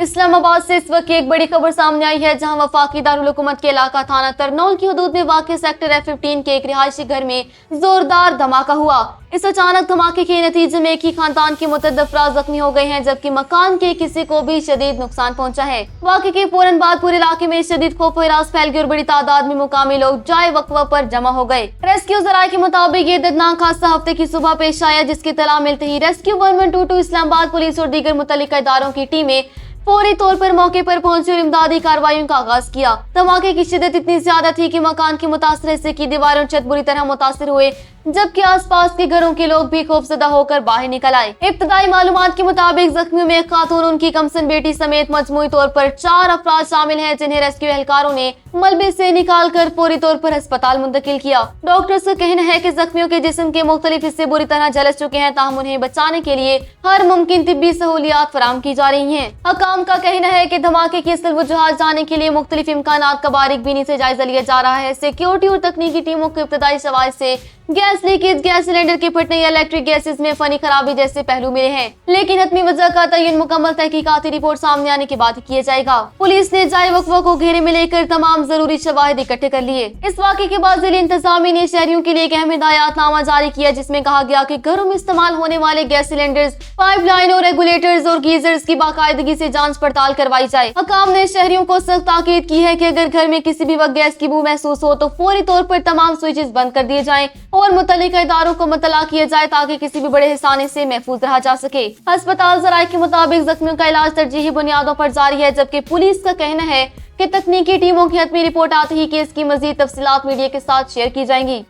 इस्लामाबाद से इस वक्त एक बड़ी खबर सामने आई है, जहां वफाकी दारुल हुकूमत के इलाका थाना तरनौल की हदूद में वाक़ सेक्टर F15 के एक रिहायशी घर में जोरदार धमाका हुआ। इस अचानक धमाके के नतीजे में एक ही खानदान के मुतअद्दिद अफराद जख्मी हो गए हैं, जबकि मकान के किसी को भी शदीद नुकसान पहुंचा है। वाक़े के फौरन बाद पूरे इलाके में शदीद खौफ व हिरास फैल गई और बड़ी तादाद में मुकामी लोग जाए वक्फा पर जमा हो गए। रेस्क्यू जराये के मुताबिक ये दर्दनाक हादसा हफ्ते की सुबह पेश आया, जिसकी इत्तला मिलते ही रेस्क्यू 1122 इस्लामाबाद पुलिस और दीगर मुतल्लिका इदारों की टीमें फौरी तौर पर मौके पर पहुंची और इमदादी कार्रवाइयों का आगाज किया। धमाके की शिद्दत इतनी ज्यादा थी कि मकान के मुतासर हिस्से की दीवार और छत बुरी तरह मुतासर हुए, जबकि आसपास के घरों के लोग भी खौफजदा होकर बाहर निकल आए। इब्तदाई मालूमात के मुताबिक जख्मियों में एक खातून, उनकी कमसन बेटी समेत मजमूई तौर पर 4 अफराद शामिल हैं, जिन्हें रेस्क्यू एहलकारों ने मलबे से निकाल कर फौरी तौर पर अस्पताल मुंतकिल किया। डॉक्टर्स का कहना है कि जख्मियों के जिस्म के मुख्तलिफ हिस्से बुरी तरह झुलस चुके हैं, ताहम उन्हें बचाने के लिए हर मुमकिन तिब्बी सहूलियात फराम की जा रही हैं। हकाम का कहना है कि धमाके की असल वजूहात जानने के लिए मुख्तलिफ इम्कानात का बारीक बीनी से जायजा लिया जा रहा है। सिक्योरिटी और तकनीकी टीमों को इब्तदाई शवाहिद से गैस लीकेज, गैस सिलेंडर के फटने या इलेक्ट्रिक गैसेस में फनी खराबी जैसे पहलू मिले हैं, लेकिन हतमी वजह का तयन मुकम्मल तहकीकाती रिपोर्ट सामने आने के बाद किया जाएगा। पुलिस ने जाए वक्फा को घेरे में लेकर तमाम जरूरी शवाहिद इकट्ठे कर लिए। इस वाक़े के बाद जिले इंतजामिया ने शहरियों के लिए एक अहम हिदायतनामा जारी किया, जिसमें कहा गया कि घरों में इस्तेमाल होने वाले गैस सिलेंडर्स, पाइपलाइन और रेगुलेटर्स और गीजर्स की बाकायदगी से जांच पड़ताल करवाई जाए। हकाम ने शहरियों को सख्त ताकीद की है कि अगर घर में किसी भी वक्त गैस की बू महसूस हो तो फौरी तौर पर तमाम स्विचेस बंद कर दिए जाएं और मुतल्लिका इदारों को मुतला किया जाए, ताकि किसी भी बड़े हिसाने से महफूज रहा जा सके। अस्पताल जराये के मुताबिक जख्मियों का इलाज तरजीही बुनियादों पर जारी है, जबकि पुलिस का कहना है कि तकनीकी टीमों की हतमी रिपोर्ट आते ही केस की मजीद तफसीलात मीडिया के साथ शेयर की जाएंगी।